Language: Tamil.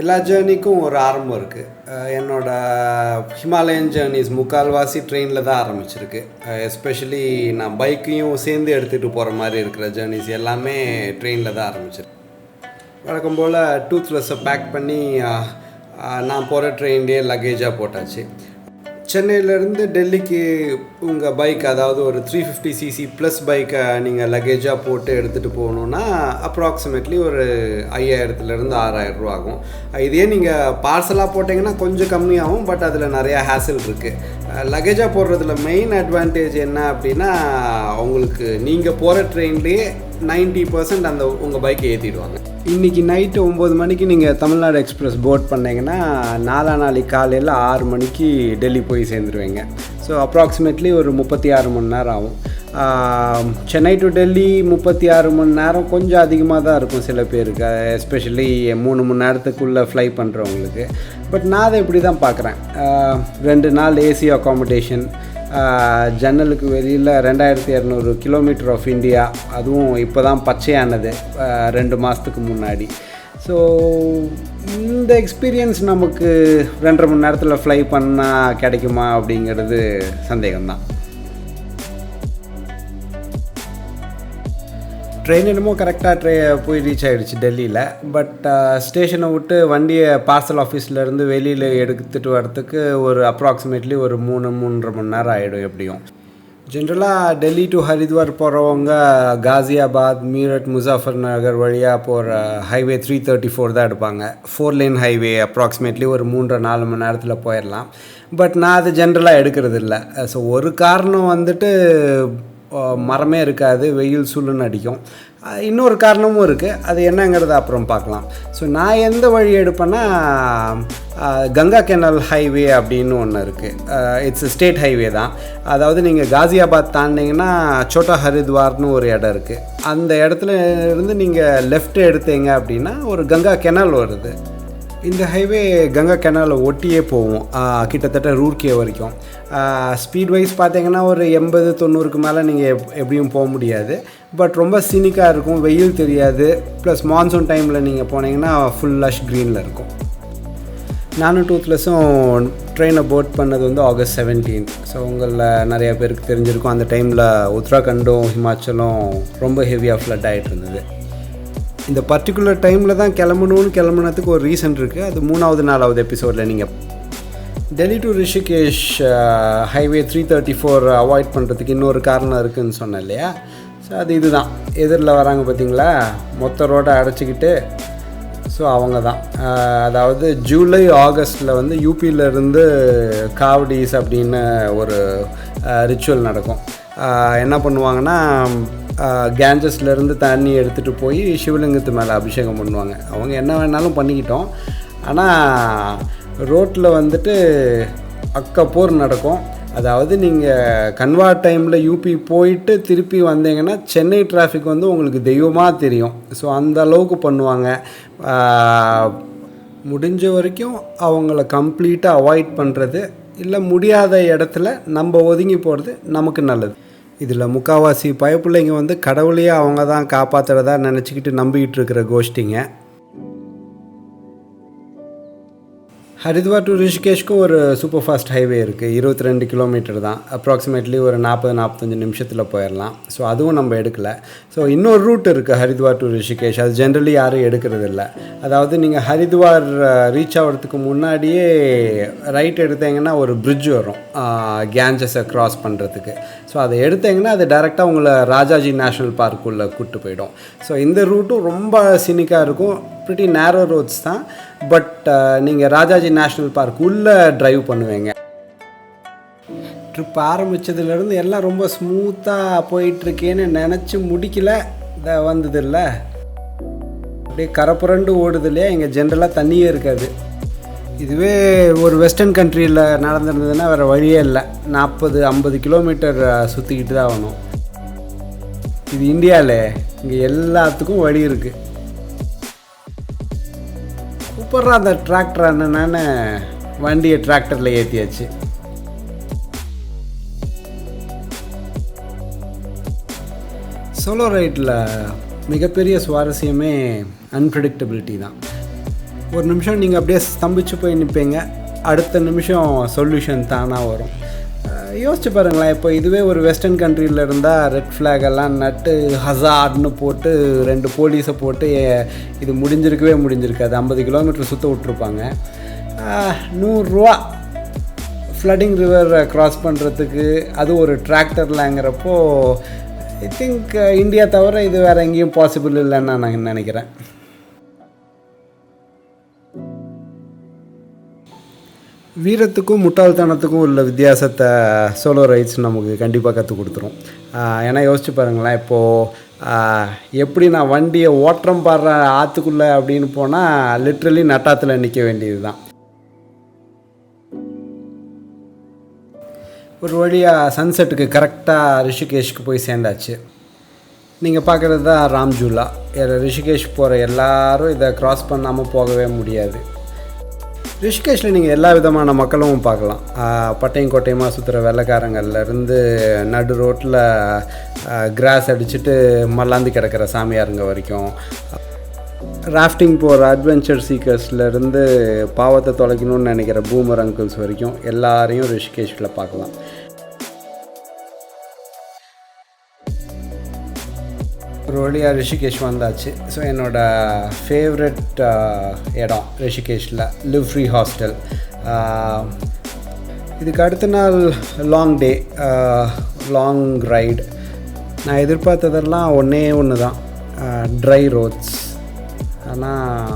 எல்லா ஜேர்னிக்கும் ஒரு ஆரம்பம் இருக்குது. என்னோடய ஹிமாலயன் ஜேர்னிஸ் முக்கால்வாசி ட்ரெயினில் தான் ஆரம்பிச்சிருக்கு. எஸ்பெஷலி நான் பைக்கையும் சேர்ந்து எடுத்துகிட்டு போகிற மாதிரி இருக்கிற ஜேர்னிஸ் எல்லாமே ட்ரெயினில் தான் ஆரம்பிச்சிருக்கு. வழக்கம் போல் டூத்லெஸ்ஸை பேக் பண்ணி நான் போகிற ட்ரெயின்லேயே லக்கேஜாக போட்டாச்சு. சென்னையிலேருந்து டெல்லிக்கு உங்கள் பைக், அதாவது ஒரு 350cc ப்ளஸ் பைக்கை நீங்கள் லக்கேஜாக போட்டு எடுத்துகிட்டு போகணுன்னா அப்ராக்சிமேட்லி ஒரு 5000லேருந்து 6000 ரூபா ஆகும். இதே நீங்கள் பார்சலாக போட்டிங்கன்னா கொஞ்சம் கம்மியாகும், பட் அதில் நிறையா ஹேசல் இருக்குது. லக்கேஜாக போடுறதுல மெயின் அட்வான்டேஜ் என்ன அப்படின்னா, உங்களுக்கு நீங்கள் போகிற ட்ரெயின்லேயே 90% அந்த உங்கள் பைக்கை ஏற்றிடுவாங்க. இன்றைக்கி நைட்டு 9 மணிக்கு நீங்கள் தமிழ்நாடு எக்ஸ்பிரஸ் போர்ட் பண்ணிங்கன்னா நாளைக்கு காலையில் 6 மணிக்கு டெல்லி போய் சேர்ந்துருவீங்க. ஸோ அப்ராக்சிமேட்லி ஒரு 36 மணி நேரம் ஆகும். சென்னை டு டெல்லி 36 மணி நேரம் கொஞ்சம் அதிகமாக தான் இருக்கும் சில பேருக்கு, எஸ்பெஷலி 3 மணி நேரத்துக்குள்ளே ஃப்ளை பண்ணுறவங்களுக்கு. பட் நான் அதை இப்படி தான் பார்க்குறேன். 2 நாள் ஏசி அக்காமடேஷன், ஜன்னலுக்கு வெளியில் 2200 கிலோமீட்டர் ஆஃப் இந்தியா, அதுவும் இப்போ தான் பச்சையானது 2 மாதத்துக்கு முன்னாடி. ஸோ இந்த எக்ஸ்பீரியன்ஸ் நமக்கு 2.5 மணி நேரத்தில் ஃப்ளை பண்ணால் கிடைக்குமா அப்படிங்கிறது சந்தேகம்தான். ட்ரெயின் என்னமோ கரெக்டாக போய் ரீச் ஆகிடுச்சு டெல்லியில். பட் ஸ்டேஷனை விட்டு வண்டியை பார்சல் ஆஃபீஸ்லேருந்து வெளியில் எடுத்துகிட்டு வரத்துக்கு ஒரு அப்ராக்சிமேட்லி ஒரு 3-3.5 மணி நேரம் ஆகிடும் எப்படியும். ஜென்ரலாக டெல்லி டு ஹரித்வார் போகிறவங்க காசியாபாத், மீரட், முசாஃபர் நகர் வழியாக போகிற ஹைவே 334 தான் எடுப்பாங்க. 4 லேன் ஹைவே அப்ராக்சிமேட்லி ஒரு 3-4 மணி நேரத்தில் போயிடலாம். பட் நான் அது ஜென்ரலாக எடுக்கிறது இல்லை. ஸோ ஒரு காரணம் வந்துட்டு மரமே இருக்காது, வெயில் சுள்ளுன்னு அடிக்கும். இன்னொரு காரணமும் இருக்குது, அது என்னங்கிறத அப்புறம் பார்க்கலாம். ஸோ நான் எந்த வழி எடுப்பேன்னா, கங்கா கெனல் ஹைவே அப்படின்னு ஒன்று இருக்குது. இட்ஸ் ஸ்டேட் ஹைவே தான். அதாவது நீங்கள் காசியாபாத் தாண்டிங்கன்னா சோட்டா ஹரித்வார்னு ஒரு இடம் இருக்குது. அந்த இடத்துல இருந்து நீங்கள் லெஃப்ட் எடுத்தீங்க அப்படின்னா ஒரு கங்கா கெனல் வருது. இந்த ஹைவே கங்கா கெனாலை ஒட்டியே போவோம், கிட்டத்தட்ட ரூர்கே வரைக்கும். ஸ்பீட் வைஸ் பார்த்தீங்கன்னா ஒரு 80-90க்கு மேலே நீங்கள் எப்படியும் போக முடியாது. பட் ரொம்ப சீனிக்காக இருக்கும், வெயில் தெரியாது. ப்ளஸ் மான்சூன் டைமில் நீங்கள் போனீங்கன்னா ஃபுல் லஷ் க்ரீனில் இருக்கும். நானும் டூத்லெஸ்ஸும் ட்ரெயினை போர்ட் பண்ணது வந்து ஆகஸ்ட் 17. ஸோ உங்களில் நிறையா பேருக்கு தெரிஞ்சிருக்கும், அந்த டைமில் உத்தராகண்டும் ஹிமாச்சலும் ரொம்ப ஹெவியாக ஃப்ளட் ஆகிட்டு இருந்தது. இந்த பர்டிகுலர் டைமில் தான் கிளம்புனதுக்கு ஒரு ரீசன் இருக்குது. அது 3வது-4வது எபிசோடில் நீங்கள் Delhi to Rishikesh highway 334 avoid பண்ணுறதுக்கு இன்னொரு காரணம் இருக்குதுன்னு சொன்னேன் இல்லையா? ஸோ அது இதுதான். எதிரில் வராங்க பார்த்தீங்களா, மொத்த ரோட்டை அடைச்சிக்கிட்டு. ஸோ அவங்க தான், அதாவது ஜூலை ஆகஸ்ட்டில் வந்து யூபியிலேருந்து காவடிஸ் அப்படின்னு ஒரு ரிச்சுவல் நடக்கும். என்ன பண்ணுவாங்கன்னா, கேஞ்சஸ்லேருந்து தண்ணி எடுத்துகிட்டு போய் சிவலிங்கத்து மேலே அபிஷேகம் பண்ணுவாங்க. அவங்க என்ன வேணாலும் பண்ணிக்கிட்டோம். ஆனால் ரோட்டில் வந்துட்டு அக்கப்போர் நடக்கும். அதாவது நீங்கள் கன்வா டைமில் யூபி போயிட்டு திருப்பி வந்தீங்கன்னா சென்னை டிராஃபிக் வந்து உங்களுக்கு தெய்வமாக தெரியும். ஸோ அந்த அளவுக்கு பண்ணுவாங்க. முடிஞ்ச வரைக்கும் அவங்கள கம்ப்ளீட்டாக அவாய்ட் பண்ணுறது, இல்லை முடியாத இடத்துல நம்ம ஒதுங்கி போகிறது நமக்கு நல்லது. இதில் முக்கால்வாசி பயப்பிள்ளைங்க வந்து கடவுளையே அவங்க தான் காப்பாற்றுறதா நினச்சிக்கிட்டு நம்பிக்கிட்டு இருக்கிற கோஷ்டிங்க. ஹரித்வார் டு ரிஷிகேஷ்க்கும் ஒரு சூப்பர் ஃபாஸ்ட் ஹைவே இருக்குது. 22 கிலோமீட்டர் தான். அப்ராக்சிமேட்லி ஒரு 40-45 நிமிஷத்தில் போயிடலாம். ஸோ அதுவும் நம்ம எடுக்கலை. ஸோ இன்னொரு ரூட் இருக்குது ஹரித்வார் டு ரிஷிகேஷ். அது ஜென்ரலி யாரும் எடுக்கிறது இல்லை. அதாவது நீங்கள் ஹரித்வார் ரீச் ஆகிறதுக்கு முன்னாடியே ரைட் எடுத்தீங்கன்னா ஒரு பிரிட்ஜ் வரும் கேஞ்சஸை க்ராஸ் பண்ணுறதுக்கு. ஸோ அதை எடுத்தீங்கன்னா அது டைரெக்டாக உங்களை ராஜாஜி நேஷ்னல் பார்க்குள்ளே கூப்பிட்டு போயிடும். ஸோ இந்த ரூட்டும் ரொம்ப சினிக்காக இருக்கும். ப்ரிட்டி நேரோ ரோட்ஸ் தான். பட் நீங்கள் ராஜாஜி நேஷ்னல் பார்க் உள்ளே ட்ரைவ் பண்ணுவீங்க. ட்ரிப் ஆரம்பித்ததுலேருந்து எல்லாம் ரொம்ப ஸ்மூத்தாக போயிட்டுருக்கேன்னு நினச்சி முடிக்கல, வந்ததில்ல அப்படியே கரப்புரண்டு ஓடுது இல்லையா. இங்கே ஜென்ரலாக தண்ணியே இருக்காது. இதுவே ஒரு வெஸ்டர்ன் கண்ட்ரியில் நடந்துருந்ததுன்னா வேறு வழியே இல்லை. 40-50 கிலோமீட்டர் சுற்றிக்கிட்டு தான் ஆகணும். இது இந்தியாவில் இங்கே எல்லாத்துக்கும் வழி இருக்குது. சூப்பராக அந்த டிராக்டர் அண்ணனான வண்டியை டிராக்டரில் ஏற்றியாச்சு. சோலோ ரைடில் மிகப்பெரிய சுவாரஸ்யமே அன்பிரடிக்டபிலிட்டி தான். ஒரு நிமிஷம் நீங்கள் அப்படியே ஸ்தம்பிச்சு போய் நிற்பீங்க, அடுத்த நிமிஷம் சொல்யூஷன் தானாக வரும். யோசிச்சு பாருங்களேன், இப்போ இதுவே ஒரு வெஸ்டர்ன் கண்ட்ரியில் இருந்தால் ரெட் ஃப்ளாக் எல்லாம் நட்டு ஹசார்ட்னு போட்டு 2 போலீஸை போட்டு இது முடிஞ்சிருக்காது. 50 கிலோமீட்டர் சுற்ற விட்ருப்பாங்க. 100 ரூபா ஃப்ளட்டிங் ரிவர் க்ராஸ் பண்ணுறதுக்கு, அது ஒரு டிராக்டர்லாங்கிறப்போ ஐ திங்க் இந்தியா தவிர இது வேறு எங்கேயும் பாசிபிள் இல்லைன்னு நான் நினைக்கிறேன். வீரத்துக்கும் முட்டாள்தனத்துக்கும் உள்ள வித்தியாசத்தை சோலோ ரைட்ஸ் நமக்கு கண்டிப்பாக கற்றுக் கொடுத்துரும். ஏன்னா யோசிச்சு பாருங்களேன், இப்போது எப்படி நான் வண்டியை ஓட்டம் பாடுற ஆற்றுக்குள்ளே அப்படின்னு போனால் லிட்ரலி நட்டாத்தில் நிற்க வேண்டியது தான். ஒரு வழியாக சன்செட்டுக்கு கரெக்டாக ரிஷிகேஷ்க்கு போய் சேர்ந்தாச்சு. நீங்கள் பார்க்குறது தான் ராம்ஜூலா. ரிஷிகேஷ் போகிற எல்லோரும் இதை க்ராஸ் பண்ணாமல் போகவே முடியாது. ரிஷிகேஷில் நீங்கள் எல்லா விதமான மக்களும் பார்க்கலாம். பட்டையும் கோட்டையுமாக சுற்றுற வெள்ளைக்காரங்கள்லேருந்து நடு ரோட்டில் கிராஸ் அடிச்சுட்டு மல்லாந்து கிடக்கிற சாமியாருங்க வரைக்கும், ராஃப்டிங் போகிற அட்வென்ச்சர் சீக்கர்ஸ்லேருந்து பாவத்தை தொலைக்கணும்னு நினைக்கிற பூமர் அங்கிள்ஸ் வரைக்கும் எல்லாரையும் ரிஷிகேஷில் பார்க்கலாம். ஒரு வழியாக ரிஷிகேஷ் வந்தாச்சு. ஸோ என்னோடய ஃபேவரட் இடம் ரிஷிகேஷில் லிவ் ஃப்ரீ ஹாஸ்டல். இதுக்கு அடுத்த நாள் லாங் டே, லாங் ரைடு. நான் எதிர்பார்த்ததெல்லாம் ஒன்று தான், ட்ரை ரோட்ஸ். ஆனால்